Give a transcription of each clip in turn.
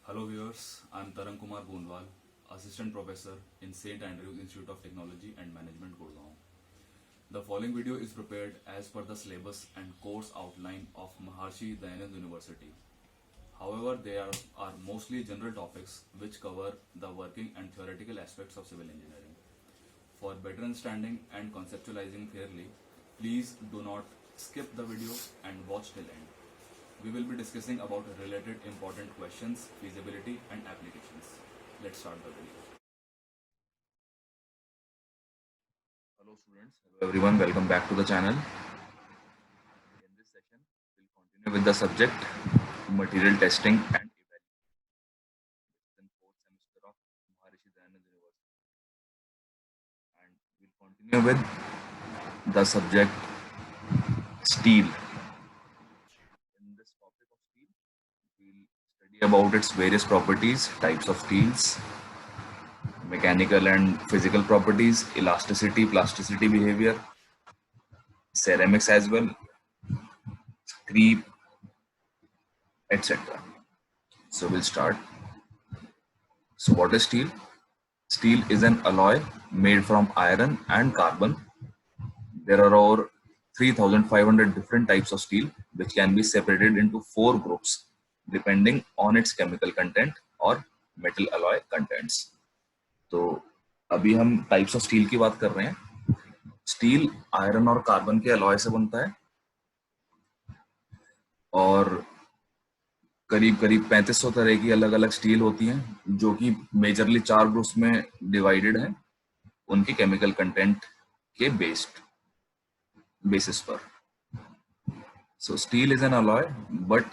Hello viewers, I am Tarang Kumar Boonwal, Assistant Professor in St. Andrews Institute of Technology and Management, Gurgaon. The following video is prepared as per the syllabus and course outline of Maharshi Dayanand University. However, are mostly general topics which cover the working and theoretical aspects of civil engineering. For better understanding and conceptualizing clearly, please do not skip the video and watch till end. We will be discussing about related important questions, feasibility and applications. Let's start the video. Hello students, hello everyone, welcome back to the channel. In this session, we'll continue with the subject material testing and evaluation in 4th semester of Maharishi Dayanand University. And we'll continue with the subject steel. In this topic of steel, we'll study about its various properties, types of steels, mechanical and physical properties, elasticity, plasticity behavior, ceramics as well, creep, etc. So we'll start. So what is steel? Steel is an alloy made from iron and carbon. There are over 3,500 different types of steel which can be separated into 4 groups depending on its chemical content or metal alloy contents. तो अभी हम types of steel की बात कर रहे हैं. Steel iron और carbon के अलॉय से बनता है और करीब करीब 3500 तरह की अलग अलग स्टील होती हैं जो कि मेजरली 4 ग्रुप्स में डिवाइडेड हैं उनकी केमिकल कंटेंट के बेसिस पर. So steel is an alloy, but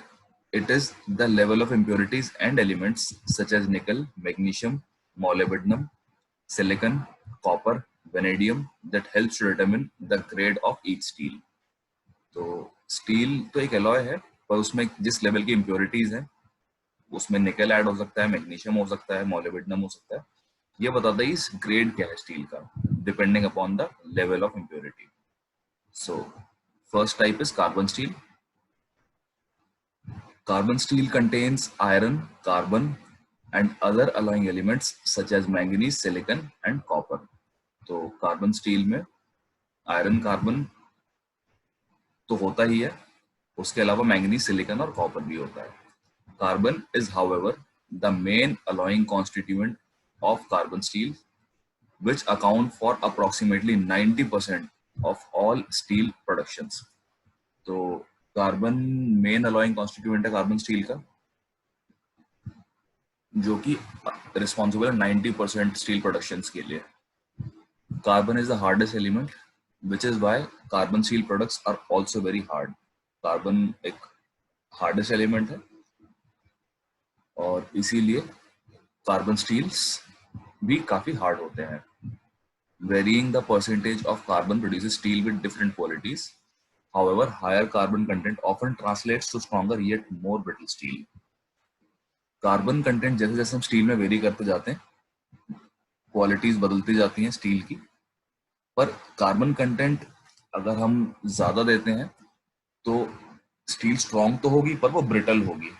it is the level of impurities and elements such as nickel, magnesium, molybdenum, silicon, copper, vanadium that helps to determine the grade of each steel. तो steel तो एक alloy है पर उसमें जिस level की impurities हैं उसमें निकल ऐड हो सकता है, मैग्नीशियम हो सकता है, मोलिब्डेनम हो सकता है. ये बताता है इस ग्रेड क्या है स्टील का depending upon the level of impurity. So first type is carbon steel. Carbon steel contains iron, carbon, and other alloying elements such as manganese, silicon, and copper. तो कार्बन स्टील में iron carbon तो होता ही है, उसके अलावा manganese, silicon और copper भी होता है. Carbon is however the main alloying constituent of carbon steel, which account for approximately 90% of all steel productions. तो कार्बन मेन अलॉइंग कॉन्स्टिट्यूएंट है कार्बन स्टील का जो कि रिस्पॉन्सिबल है 90% स्टील प्रोडक्शन के लिए. Carbon is the hardest element which is why carbon steel products are also very hard. Carbon एक hardest element है और इसीलिए कार्बन स्टील्स भी काफी हार्ड होते हैं. Varying the percentage of carbon produces steel with different qualities. However, higher carbon content often translates to stronger yet more brittle steel. Carbon content जैसे जैसे हम स्टील में वेरी करते जाते हैं क्वालिटीज बदलती जाती हैं स्टील की, पर कार्बन कंटेंट अगर हम ज्यादा देते हैं तो स्टील स्ट्रॉन्ग तो होगी पर वो ब्रिटल होगी.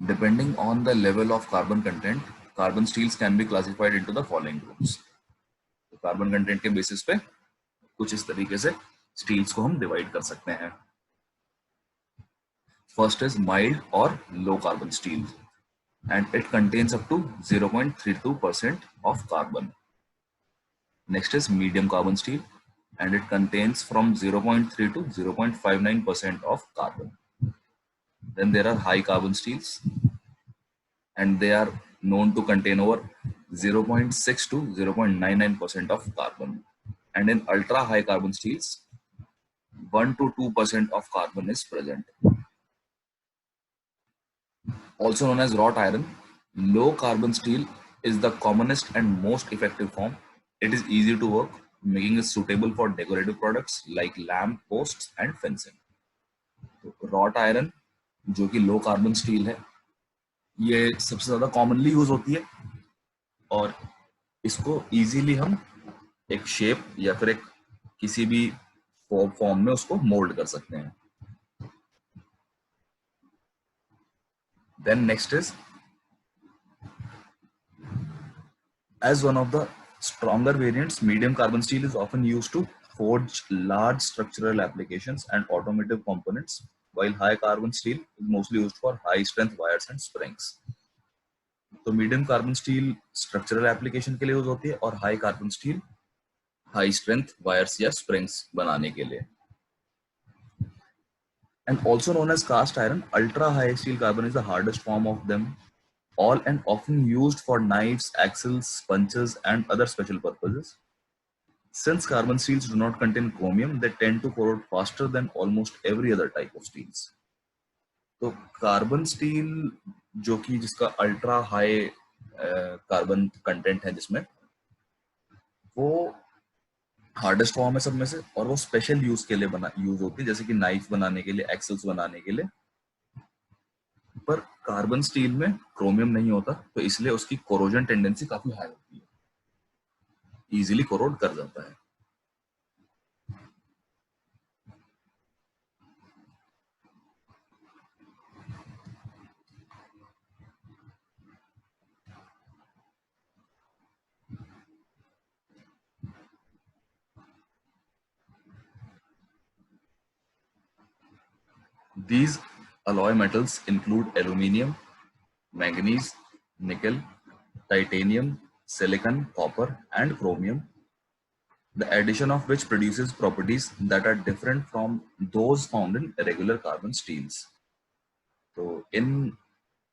Depending on the level of carbon content, carbon steels can be classified into the following groups. Carbon content के बेसिस पे कुछ इस तरीके से स्टील्स को हम डिवाइड कर सकते हैं. फर्स्ट इज माइल्ड और low carbon steel and it contains up to 0.32% of carbon. Next is medium carbon steel and it contains from 0.3 to 0.59% of carbon. Then there are high carbon steels and they are known to contain over 0.6 to 0.99% of carbon. And in ultra high carbon steels, 1 to 2% of carbon is present. Also known as wrought iron, low carbon steel is the commonest and most effective form. It is easy to work, making it suitable for decorative products like lamp posts and fencing. wrought iron जो कि low carbon steel है, ये सबसे ज्यादा commonly use होती है और इसको इजीली हम एक शेप या फिर एक किसी भी फॉर्म में उसको मोल्ड कर सकते हैं. Then next is, as one of the stronger variants, medium carbon steel is often used to forge large structural applications and automotive components, while high carbon steel is mostly used for high strength wires and springs. तो medium carbon steel structural application के लिए use होती है और high carbon steel high strength wires या springs बनाने के लिए. And also known as cast iron, ultra high steel carbon is the hardest form of them all and often used for knives, axles, punches, and other special purposes. Since carbon steels do not contain chromium, they tend to corrode faster than almost every other type of steels. तो carbon steel जो कि जिसका ultra high carbon content है जिसमें, वो hardest form है सब में से और वो स्पेशल यूज के लिए यूज होती है, जैसे कि नाइफ बनाने के लिए, एक्सेल्स बनाने के लिए. पर कार्बन स्टील में क्रोमियम नहीं होता, तो इसलिए उसकी कोरोजन टेंडेंसी काफी हाई होती है, इजीली कोरोड कर जाता है. These alloy metals include aluminium, manganese, nickel, titanium, silicon, copper, and chromium, the addition of which produces properties that are different from those found in regular carbon steels. तो इन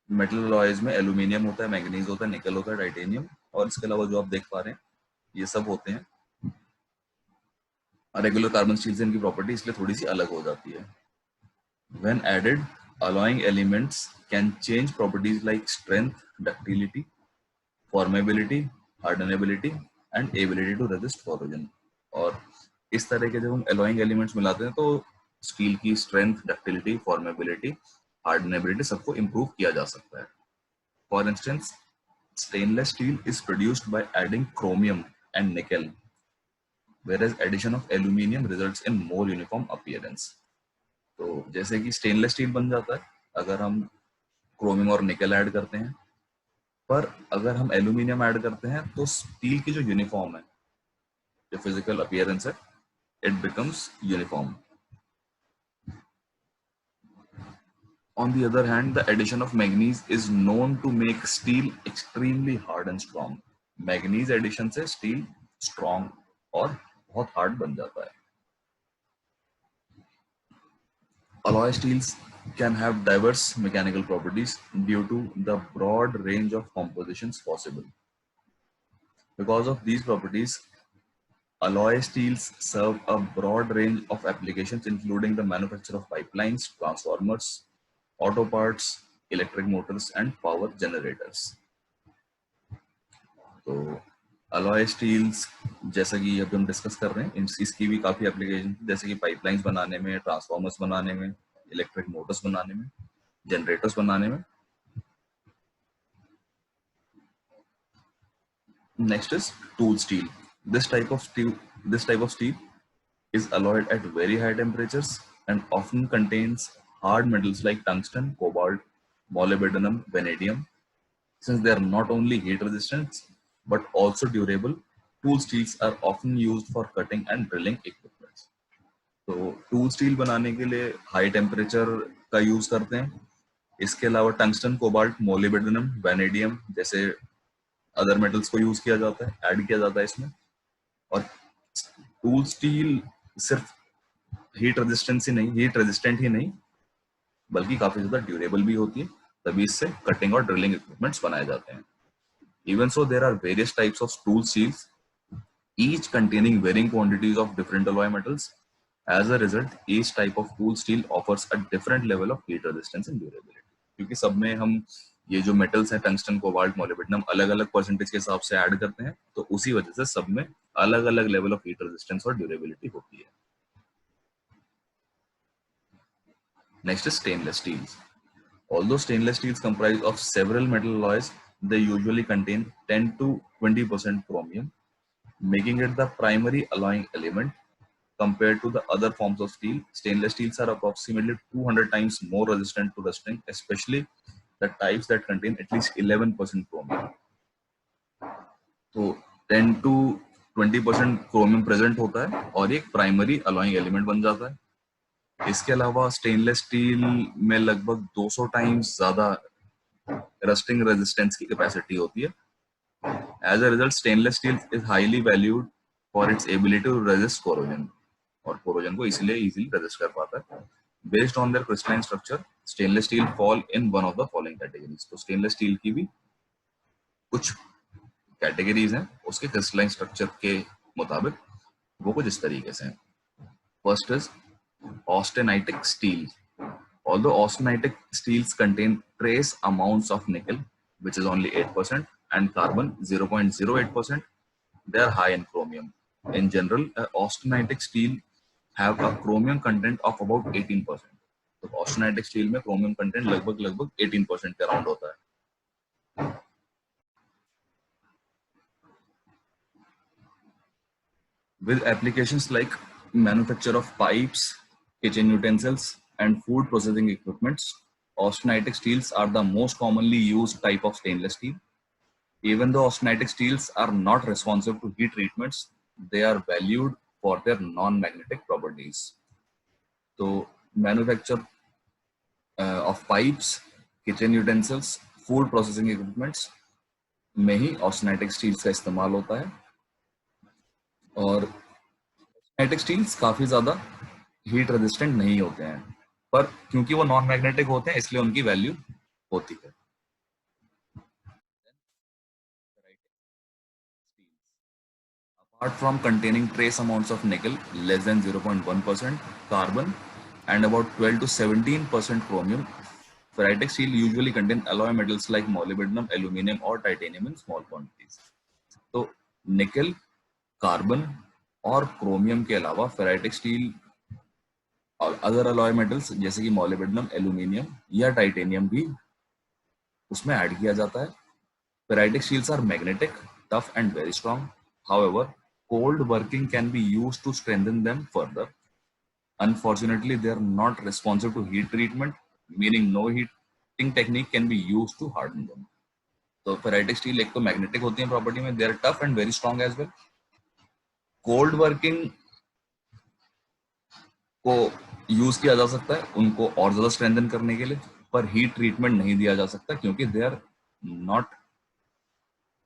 metal alloys में aluminium होता है, manganese होता है, निकल होता है, titanium, और इसके अलावा जो आप देख पा रहे हैं ये सब होते हैं. रेगुलर कार्बन स्टील से इनकी प्रॉपर्टी इसलिए थोड़ी सी अलग हो जाती है. When added, alloying elements can change properties like strength, ductility, formability, hardenability, and ability to resist corrosion. और इस तरह के जब हम alloying elements मिलाते हैं तो स्टील की strength, ductility, formability, hardenability सबको improve किया जा सकता है. For instance, stainless steel is produced by adding chromium and nickel, whereas addition of aluminium results in more uniform appearance. तो जैसे कि स्टेनलेस स्टील बन जाता है अगर हम क्रोमियम और निकल ऐड करते हैं, पर अगर हम एल्यूमिनियम ऐड करते हैं तो स्टील की जो यूनिफॉर्म है, जो फिजिकल अपीयरेंस है, it becomes uniform. On the other hand, the addition of manganese is known to make steel extremely hard and strong. Manganese addition से स्टील स्ट्रॉन्ग और बहुत हार्ड बन जाता है. Alloy steels can have diverse mechanical properties due to the broad range of compositions possible. Because of these properties, alloy steels serve a broad range of applications, including the manufacture of pipelines, transformers, auto parts, electric motors, and power generators. तो alloy steels जैसा कि अभी हम discuss कर रहे हैं, इसकी भी काफी एप्लीकेशन, जैसे कि पाइपलाइंस बनाने में, ट्रांसफॉर्मर्स बनाने में, इलेक्ट्रिक मोटर्स बनाने में, जनरेटर्स बनाने में. Next is tool steel. This type of steel is alloyed at very high temperatures and often contains hard metals like tungsten, cobalt, molybdenum, vanadium. Since they are not only heat resistant but also durable, tool steels are often used for cutting and drilling equipment. तो tool steel बनाने के लिए high temperature का use करते हैं. इसके अलावा tungsten, cobalt, molybdenum, vanadium जैसे अदर मेटल्स को यूज किया जाता है, ऐड किया जाता है इसमें. और टूल स्टील सिर्फ हीट रेजिस्टेंट ही नहीं बल्कि काफी ज्यादा ड्यूरेबल भी होती है, तभी इससे कटिंग और ड्रिलिंग इक्विपमेंट्स बनाए जाते हैं. Even so there are various types of tool steels, each containing varying quantities of different alloy metals. As a result, each type of tool steel offers a different level of heat resistance and durability. क्योंकि सब में हम ये जो metals हैं, tungsten, cobalt, molybdenum, अलग अलग percentage के हिसाब से ऐड करते हैं, तो उसी वजह से सब में अलग अलग लेवल ऑफ हीट रेजिस्टेंस और ड्यूरेबिलिटी होती है. Next is stainless steels. Although stainless steels comprise of several metal alloys, they usually contain 10 to 20% chromium, making it the primary alloying element. Compared to the other forms of steel, stainless steels are approximately 200 times more resistant to rusting, especially the types that contain at least 11% chromium. तो 10 to 20% chromium present होता है और एक primary alloying element बन जाता है। इसके अलावा स्टेनलेस स्टील में लगभग 200 टाइम्स ज्यादा रस्टिंग रेजिस्टेंस की कैपेसिटी होती है। As a result stainless steel is highly valued for its ability to resist corrosion, और कोरोजन को इसलिए इजीली रेजिस्ट कर पाता है। Based on their crystalline structure stainless steel fall in one of the following categories. तो stainless steel की भी कुछ कैटेगरीज हैं उसके क्रिस्टलाइन स्ट्रक्चर के मुताबिक, वो कुछ इस तरीके से हैं। First is austenitic steel. Although austenitic steels contain trace amounts of nickel, which is only 8%, and carbon 0.08%, they are high in chromium. In general, austenitic steel have a chromium content of about 18%. तो austenitic steel में chromium content लगभग 18% के around होता है। With applications like manufacture of pipes, kitchen utensils, and food processing equipments, austenitic steels are the most commonly used type of stainless steel. Even though austenitic steels are not responsive to heat treatments, they are valued for their non-magnetic properties. So, manufacture of pipes, kitchen utensils, food processing equipments में ही austenitic steels का इस्तेमाल होता है। और magnetic steels काफी ज्यादा heat resistant नहीं होते हैं, पर क्योंकि वो नॉन मैग्नेटिक होते हैं इसलिए उनकी वैल्यू होती है। Apart from containing trace amounts of nickel less than 0.1%, carbon, and about 12 to 17% chromium, ferritic steel usually contain alloy metals like molybdenum, aluminum, or titanium in small quantities. तो निकल, carbon और chromium के अलावा फेराइटिक steel और other alloy metals जैसे कि molybdenum, aluminium या titanium भी उसमें ऐड किया जाता है। Ferritic steels are magnetic, tough and very strong. However, cold working can be used to strengthen them further. Unfortunately, they are not responsive to heat treatment, meaning no heating technique can be used to harden them. तो फेराइटिक steel एक तो magnetic होती है property में, they are tough and very strong as well. Cold working को use किया जा सकता है उनको और ज्यादा स्ट्रेंथन करने के लिए, पर हीट ट्रीटमेंट नहीं दिया जा सकता क्योंकि they are not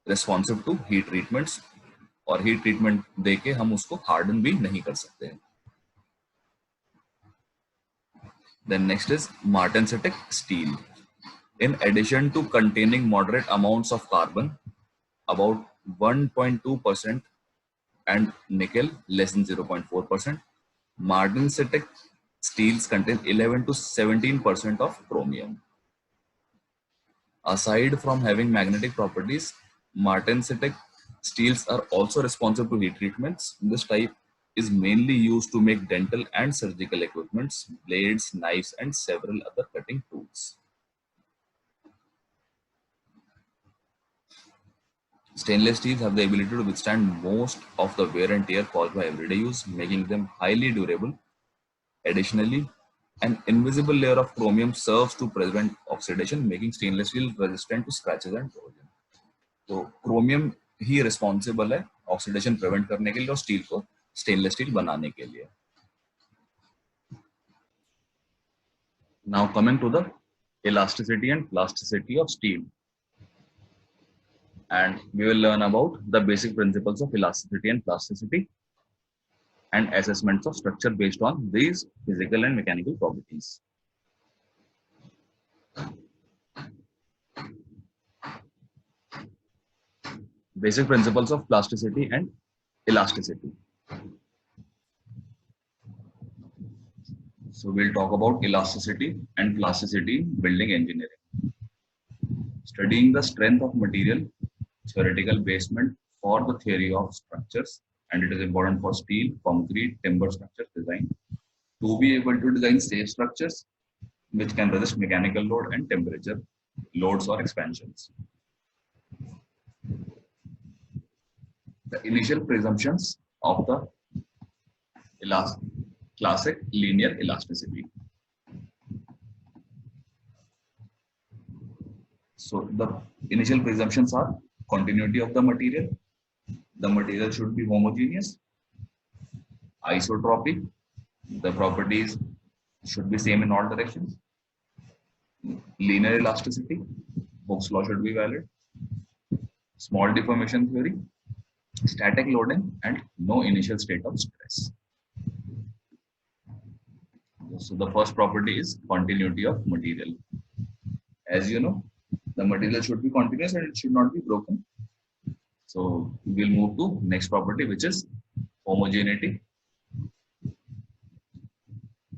responsive to heat treatments, और हीट ट्रीटमेंट देके हम उसको हार्डन भी नहीं कर सकते हैं। Then next is martensitic steel. In addition to containing moderate amounts of carbon, about 1.2%, and nickel less than 0.4%, martensitic steels contain 11 to 17% of chromium. Aside from having magnetic properties, martensitic steels are also responsive to heat treatments. This type is mainly used to make dental and surgical equipments, blades, knives, and several other cutting tools. Stainless steels have the ability to withstand most of the wear and tear caused by everyday use, making them highly durable. Additionally, an invisible layer of chromium serves to prevent oxidation, making stainless steel resistant to scratches and corrosion. तो chromium ही responsible है oxidation prevent करने के लिए और steel को stainless steel बनाने के लिए। Now coming to the elasticity and plasticity of steel, and we will learn about the basic principles of elasticity and plasticity and assessments of structure based on these physical and mechanical properties. Basic principles of plasticity and elasticity. So we'll talk about elasticity and plasticity in building engineering. Studying the strength of material, theoretical basement for the theory of structures, and it is important for steel, concrete, timber structure design to be able to design safe structures which can resist mechanical load and temperature loads or expansions. The initial presumptions of the classic linear elasticity. So the initial presumptions are continuity of the material should be homogeneous, isotropy, the properties should be same in all directions, linear elasticity, Hooke's law should be valid, small deformation theory, static loading, and no initial state of stress. So the first property is continuity of material. As you know, the material should be continuous and it should not be broken. So we'll move to next property, which is homogeneity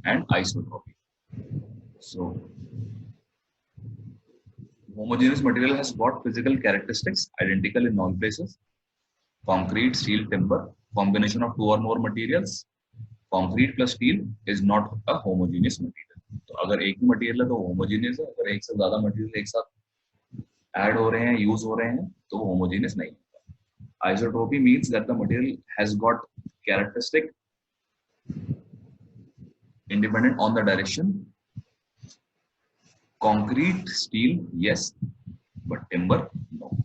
and isotropy. So homogeneous material has got physical characteristics identical in all places. Concrete, steel, timber, combination of two or more materials. Concrete plus steel is not a homogeneous material. तो अगर एक ही material है तो homogeneous है, अगर एक से ज्यादा मटेरियल एक साथ ऐड हो रहे हैं, यूज हो रहे हैं, तो होमोजेनियस नहीं होता. Isotropy means that the material has got characteristic independent on the direction. Concrete, steel, yes, but timber, no.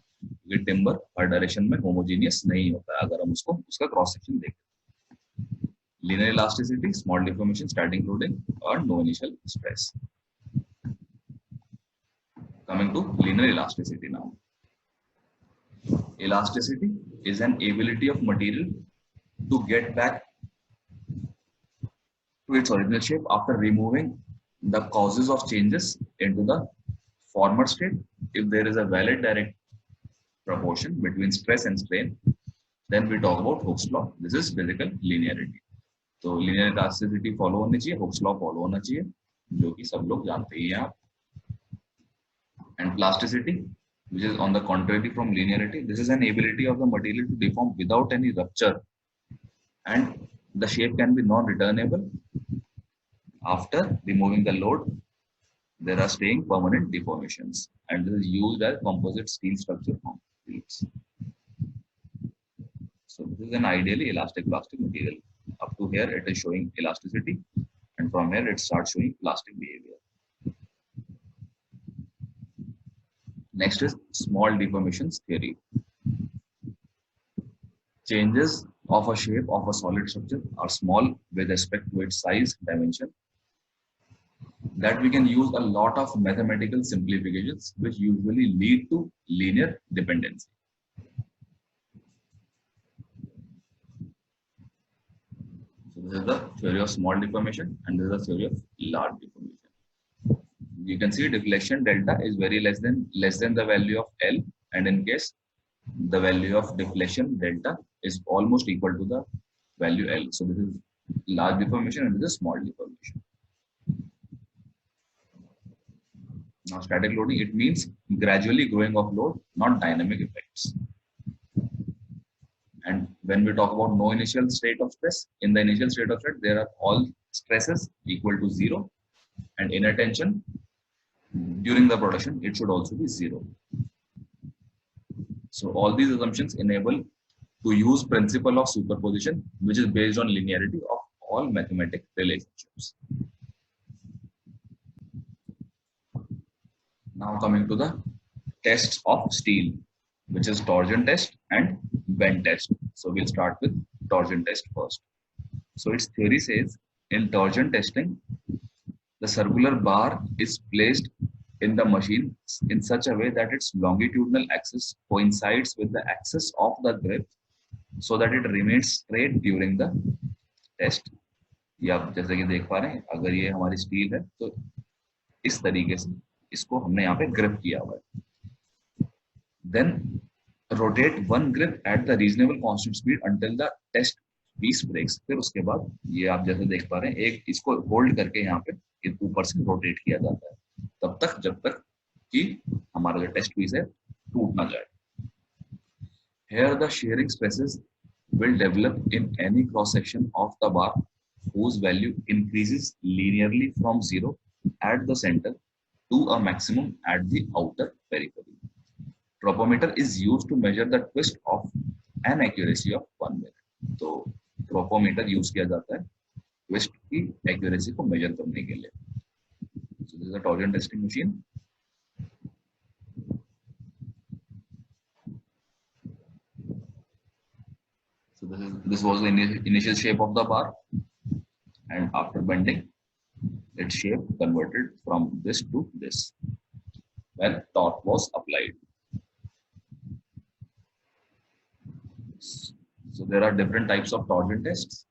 ये टिम्बर हर डायरेक्शन में होमोजेनियस नहीं होता है अगर हम उसका क्रॉस सेक्शन देखें. Linear elasticity, small deformation, static loading, or no initial stress. Coming to linear elasticity now. Elasticity is an ability of material to get back to its original shape after removing the causes of changes into the former state. If there is a valid direct proportion between stress and strain, then we talk about Hooke's law. This is physical linearity. तो linear elasticity follow होनी चाहिए, Hooke's law follow होना चाहिए, जो कि सब लोग जानते ही हैं आप. And plasticity, which is on the contrary from linearity, this is an ability of the material to deform without any rupture, and the shape can be non-returnable. After removing the load, there are staying permanent deformations, and this is used as composite steel structure concretes. So this is an ideally elastic plastic material. Up to here it is showing elasticity, and from here it starts showing plastic behavior. Next is small deformations theory. Changes of a shape of a solid structure are small with respect to its size dimension, that we can use a lot of mathematical simplifications which usually lead to linear dependency. So this is the theory of small deformation, and this is the theory of large deformation. You can see deflection delta is very less than the value of L, and in case the value of deflection delta is almost equal to the value L. So this is large deformation and this is small deformation. Now static loading, it means gradually growing of load, not dynamic effects. And when we talk about no initial state of stress, in the initial state of stress, there are all stresses equal to 0, and inner tension during the production, it should also be 0. So all these assumptions enable to use principle of superposition, which is based on linearity of all mathematical relationships. Now coming to the tests of steel, which is torsion test and bend test. So we'll start with torsion test first. So its theory says in torsion testing, the circular bar is placed in the machine in such a way that its longitudinal axis coincides with the axis of the grip so that it remains straight during the test. ये आप जैसे कि देख पा रहे हैं, अगर ये हमारी स्टील है तो इस तरीके से इसको हमने यहाँ पे ग्रिप किया हुआ है. Then rotate one grip at the reasonable constant speed until the test piece breaks. फिर उसके बाद ये आप जैसे देख पा रहे हैं, एक इसको होल्ड करके यहाँ पे ऊपर से रोटेट किया जाता है तब तक जब तक कि हमारा जो टेस्ट पीस है टूट ना जाए. Here the shearing stresses will develop in any cross section of the bar whose value increases linearly from 0 at the center to a maximum at the outer periphery. Tropometer is used to measure the twist of an accuracy of 1 minute. तो tropometer use किया जाता है twist की accuracy को measure करने के लिए. So this is a torsion testing machine. So this was the initial shape of the bar, and after bending, its shape converted from this to this when torque was applied. So there are different types of torsion tests.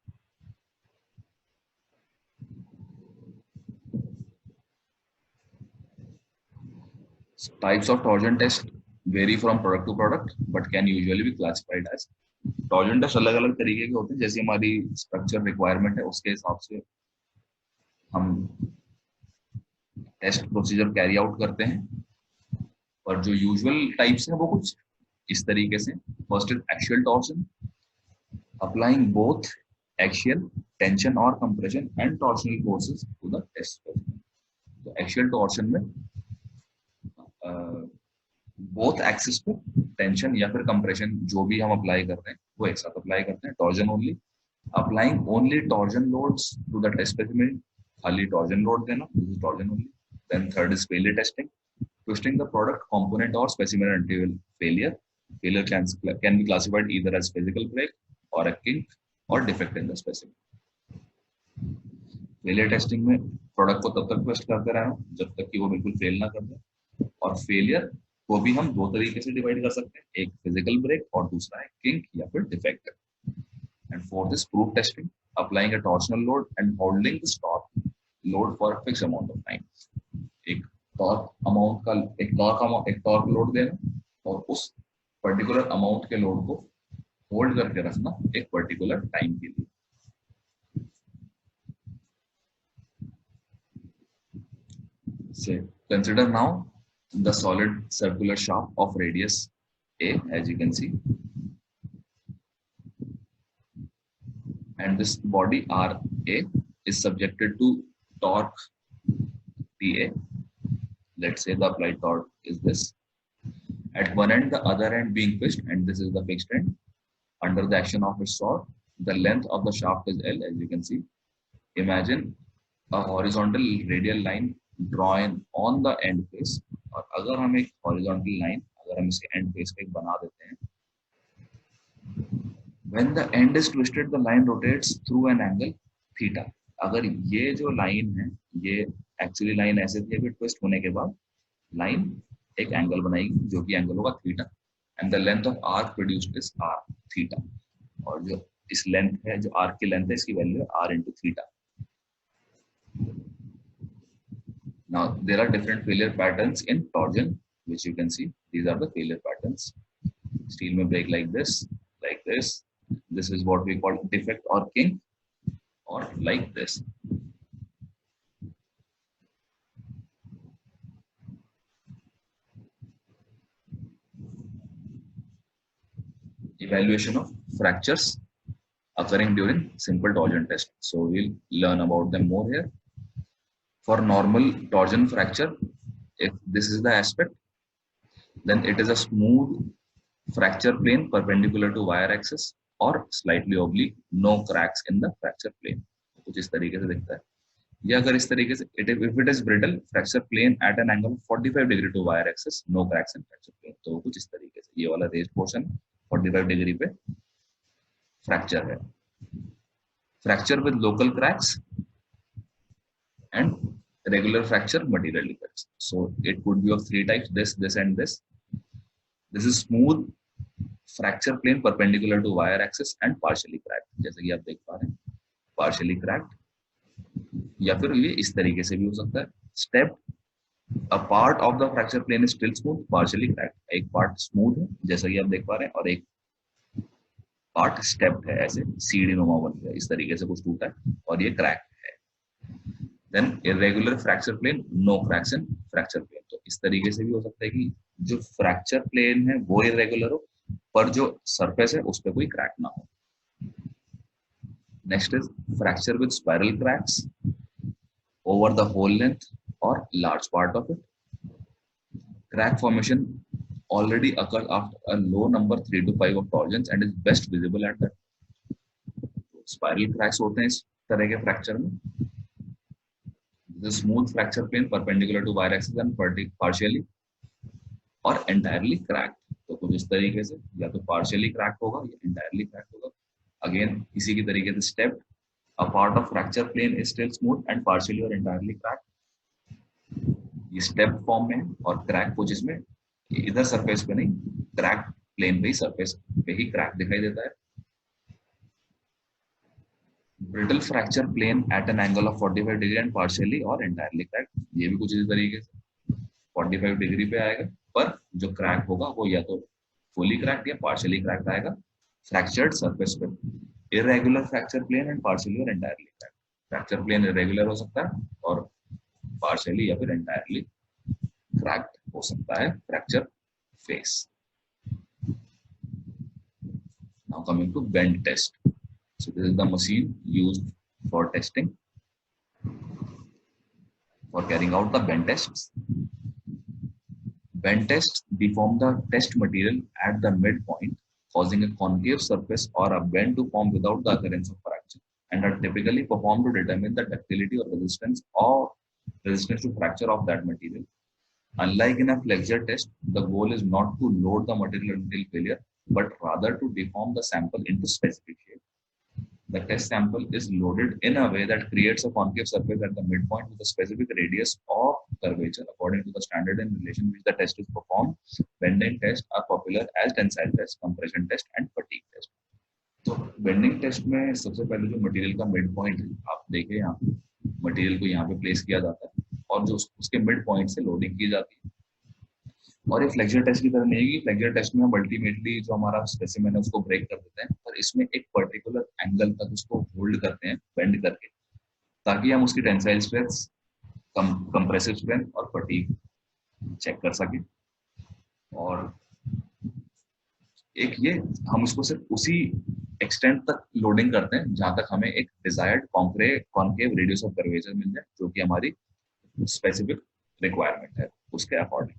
Types of torsion test vary from product to product, but can usually be classified as torsion test अलग अलग तरीके के होते हैं, जैसे हमारी structure requirement है उसके हिसाब से हम टेस्ट प्रोसीजर कैरी आउट करते हैं. और जो यूजुअल टाइप्स हैं वो कुछ इस तरीके से. First is axial torsion, applying both axial tension और compression and torsional forces to the test specimen. तो एक्सियल टॉर्शन में बोथ एक्सिस पे टेंशन या फिर कंप्रेशन जो भी हम अप्लाई कर रहे हैं वो एक साथ अप्लाई करते हैं. Torsion only, applying only torsion loads to the test specimen, खाली टॉर्जन लोड देना, this is torsion only. Then third is failure testing, twisting the product component or specimen until failure. Failure can be classified either as physical break or a kink or defect in the specimen. Failure testing में product को तब तक twist करते रहना जब तक कि वो बिल्कुल फेल ना कर दे. और फेलियर को भी हम दो तरीके से डिवाइड कर सकते हैं, एक फिजिकल ब्रेक और दूसरा है किंक या फिर defect. And fourth is proof testing, applying a torsional load and holding the stock load for a fix amount of time. एक टॉर्क अमाउंट का एक टॉर्क लोड देना और उस पर्टिकुलर अमाउंट के लोड को होल्ड करके रखना एक पर्टिकुलर टाइम के लिए. So consider now the solid circular shaft of radius A, as you can see, and this body RA is subjected to torque TA. Let's say the applied torque is this. At one end, the other end being fixed, and this is the fixed end. Under the action of its torque, the length of the shaft is L, as you can see. Imagine a horizontal radial line drawn on the end face. और अगर हम एक horizontal line, अगर हम इसके end face पे बना देते हैं, when the end is twisted, the line rotates through an angle theta. अगर ये जो line है, ये actually line ऐसे थी, अभी twist होने के बाद line एक एंगल बनाएगी जो कि एंगल होगा theta. And the length of arc produced is r theta. और जो इस लेंथ है, जो आर्क की लेंथ है, इसकी वैल्यू है R into theta. Now there are different failure patterns in torsion which you can see. These are the failure patterns. Steel में break like this, like this. This is what we call defect और kink, और like this. Evaluation of fractures occurring during simple torsion test. So we'll learn about them more here. For normal torsion fracture, if this is the aspect, then it is a smooth fracture plane perpendicular to wire axis or slightly oblique, no cracks in the fracture plane. कुछ इस तरीके से दिखता है. या अगर इस तरीके से, if it is brittle, fracture plane at an angle of 45 degree to wire axis, no cracks in fracture plane. तो कुछ इस तरीके से ये वाला raised portion 45 डिग्री पे फ्रैक्चर है. Fracture with local cracks and regular fracture material defects. So it could be of three types, this and this. This is smooth fracture plane perpendicular to wire axis and partially cracked, जैसे कि आप देख पा रहे हैं, partially cracked. या फिर ये इस तरीके से भी हो सकता है, step. A part of the fracture plane is still smooth, partially cracked. एक part smooth है जैसा कि आप देख पा रहे हैं, और एक part stepped है, ऐसे सीढ़ी नुमा बन गया, इस तरीके से कुछ टूटा है और ये cracked है. Then irregular fracture plane, no cracks in fracture plane. तो इस तरीके से भी हो सकता है कि जो fracture plane है वो irregular हो, पर जो surface है उस पर कोई crack ना हो. Next is fracture with spiral cracks over the whole length or large part of it. Crack formation already occurs after a low number 3 to 5 of torsions and is best visible at that. Spiral cracks होते हैं इस तरह के fracture में. The smooth fracture plane perpendicular to wire axis and partially or entirely cracked. तो कुछ इस तरीके से या तो partially cracked होगा या entirely cracked होगा. अगेन इसी की तरीके से step, a part of fracture plane is still smooth and partially or entirely cracked. ये स्टेप फॉर्म में और क्रैक को जिसमें इधर सरफेस पे नहीं, क्रैक प्लेन पे ही, सरफेस पे ही क्रैक दिखाई देता है. Brittle fracture plane at an angle of 45 degree and partially और एंटायरली क्रैक. ये भी कुछ इसी तरीके से 45 डिग्री पे आएगा, पर जो क्रैक होगा वो या तो फुली क्रैक्ड या पार्शियली क्रैक्ड आएगा फ्रैक्चर्ड सरफेस पे. Irregular fracture plane and partially और entirely cracked. Fracture plane irregular हो सकता है और पार्शियली या फिर एंटायरली क्रैक्ड हो सकता है fracture face. Now coming to bend test. So this is the machine used for testing, for carrying out the bend tests. Bend tests deform the test material at the midpoint, causing a concave surface or a bend to form without the occurrence of fracture, and are typically performed to determine the ductility or resistance to fracture of that material. Unlike in a flexure test, the goal is not to load the material until failure, but rather to deform the sample into specific shape. The test sample is loaded in a way that creates a concave surface at the midpoint with a specific radius of curvature according to the standard in relation which the test is performed. Bending tests are popular as tensile test, compression test, and fatigue test. तो bending test में सबसे पहले जो material का mid point है, आप देखें यहाँ पे मटेरियल को यहाँ पे प्लेस किया जाता है और जो उसके मिड पॉइंट से लोडिंग की जाती है. और ये फ्लेक्चर टेस्ट की तरह नहीं है कि फ्लेक्चर टेस्ट में हम अल्टीमेटली जो हमारा स्पेसिमेन है उसको ब्रेक कर देते हैं, पर इसमें एक पर्टिकुलर एंगल तक उसको होल्ड करते हैं बेंड करके, ताकि हम उसकी टेंसाइल स्ट्रेंथ, कंप्रेसिव स्ट्रेंथ और फटीग चेक कर सकें. और एक ये हम इसको सिर्फ उसी एक्सटेंट तक लोडिंग करते हैं जहां तक हमें एक desired concave radius of curvature मिल जाए, जो कि हमारी स्पेसिफिक रिक्वायरमेंट है उसके according.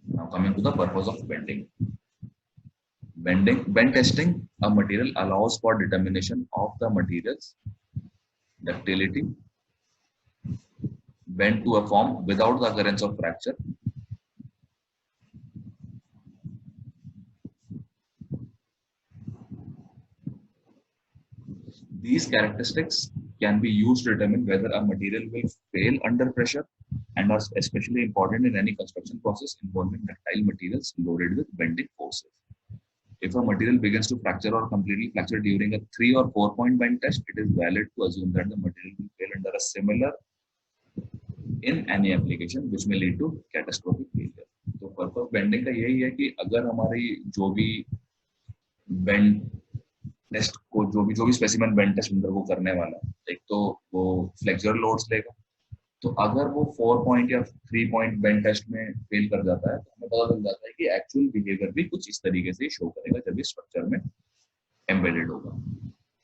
Now coming to the purpose of bending. Bend testing a material allows for determination of the material's ductility, bend to a form without the occurrence of fracture. These characteristics can be used to determine whether a material will fail under pressure, and are especially important in any construction process involving ductile materials loaded with bending forces. If a material begins to fracture or completely fracture during a 3 or 4 point bend test, it is valid to assume that the material will fail under a similar in any application, which may lead to catastrophic failure. तो purpose bending का यही है कि अगर हमारी जो भी bend test को जो भी स्पेसिमेन बेंड टेस्ट अंदर वो करने वाला है, एक तो वो फ्लेक्चर लोड्स लेगा, तो अगर वो 4 पॉइंट या 3 पॉइंट बेंड टेस्ट में फेल कर जाता है तो हमें पता चल जाता है कि एक्चुअल बिहेवियर भी कुछ इस तरीके से शो करेगा जब ये स्ट्रक्चर में एम्बेडेड होगा.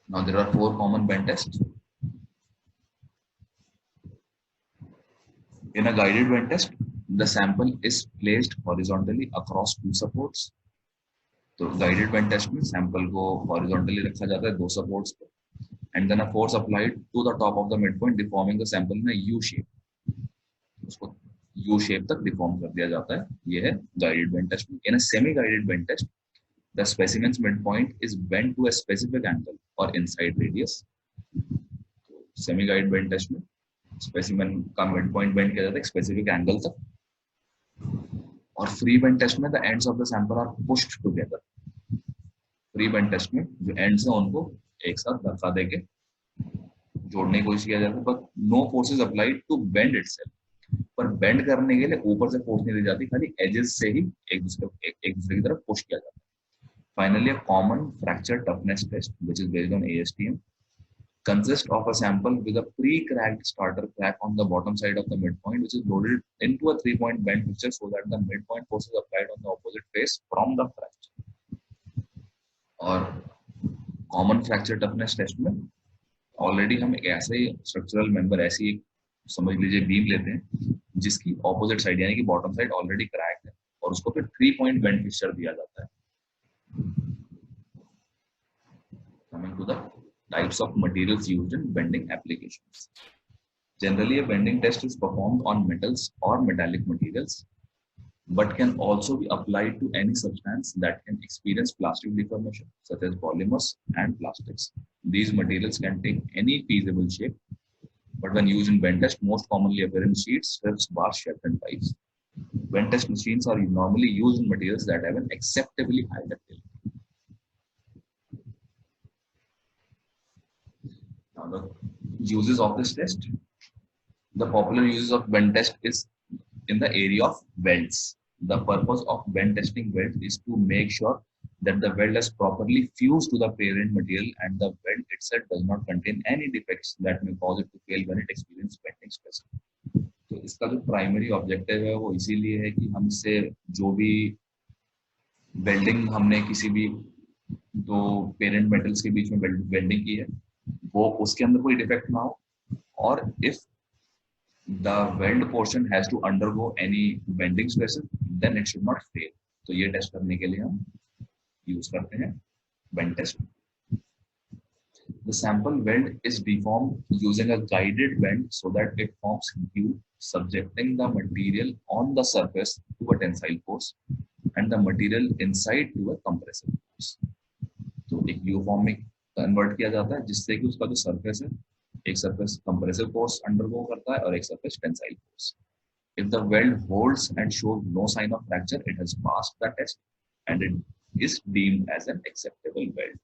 Now there are 4 common bend test. In a guided bend test, the sample is placed horizontally across 2 supports. तो guided bend test में sample को horizontally रखा जाता है 2 supports पे, and then a force applied to the top of the midpoint, deforming the sample in a U shape. उसको U shape तक deform कर दिया जाता है. ये है guided bend test. In a semi-guided bend test, the specimen's midpoint is bent to a specific angle or inside radius. Semi-guided bend test में specimen का मिड पॉइंट बेंड किया जाता है एक स्पेसिफिक एंगल तक. और फ्री बेंड टेस्ट में the ends of the sample are pushed together. Free bend test में जो एंड्स हैं उनको एक साथ धक्का देके जोड़ने की कोशिश किया जाता है, but no force is applied to bend itself. पर बेंड करने के लिए ऊपर से फोर्स नहीं दी जाती, खाली एजेस से ही एक दूसरे की तरफ पुश किया जाता है. Finally a common fracture toughness test which is based on ASTM consists of a sample with a pre-cracked starter crack on the bottom side of the midpoint, which is loaded into a 3-point bend fixture so that the midpoint force is applied on the opposite face from the fracture. और common fracture toughness test में already हम एक ऐसे structural member, ऐसी एक समझ लीजिए beam लेते हैं जिसकी opposite side यानी कि bottom side already cracked है, और उसको फिर 3-point bend fixture दिया जाता है. Coming to the types of materials used in bending applications. Generally, a bending test is performed on metals or metallic materials. but can also be applied to any substance that can experience plastic deformation, such as polymers and plastics. These materials can take any feasible shape, but when used in bend test, most commonly appear in sheets, strips, bars, shapes, and pipes. Bend test machines are normally used in materials that have an acceptably high ductility. Now, the uses of this test. The popular uses of bend test is in the area of welds. The purpose of bend testing welds is to make sure that the weld is properly fused to the parent material and the weld itself does not contain any defects that may cause it to fail when it experiences bending stress. तो इसका जो primary objective है वो इसीलिए है कि हम इससे जो भी वेल्डिंग हमने किसी भी दो पेरेंट मेटल्स के बीच में वेल्डिंग की है वो उसके अंदर कोई डिफेक्ट ना हो और if the weld portion has to undergo any bending stresses, then it should not fail. तो ये टेस्ट करने के लिए हम यूज करते हैं bend test. The sample weld is deformed using a guided bend so that it forms glue, subjecting the material on the surface to a tensile force and the material inside to a compressive force. तो एक glue form में convert किया जाता है जिससे कि उसका जो सरफेस है एक सरफेस कंप्रेसिव फोर्स अंडरगो करता है और एक surface tensile force. If the weld holds and shows no sign of fracture, it has passed the test and it is deemed as an acceptable weld.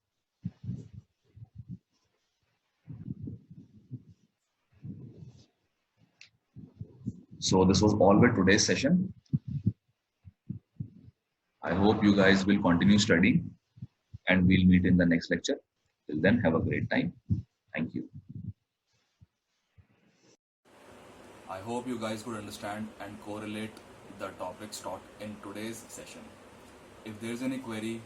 So this was all with today's session. I hope you guys will continue studying and we'll meet in the next lecture. Till then, have a great time. Thank you. I hope you guys could understand and correlate the topics taught in today's session. If there is any query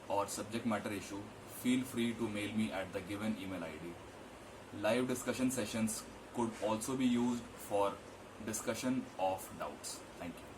or subject matter issue, feel free to mail me at the given email ID. Live discussion sessions could also be used for discussion of doubts. Thank you.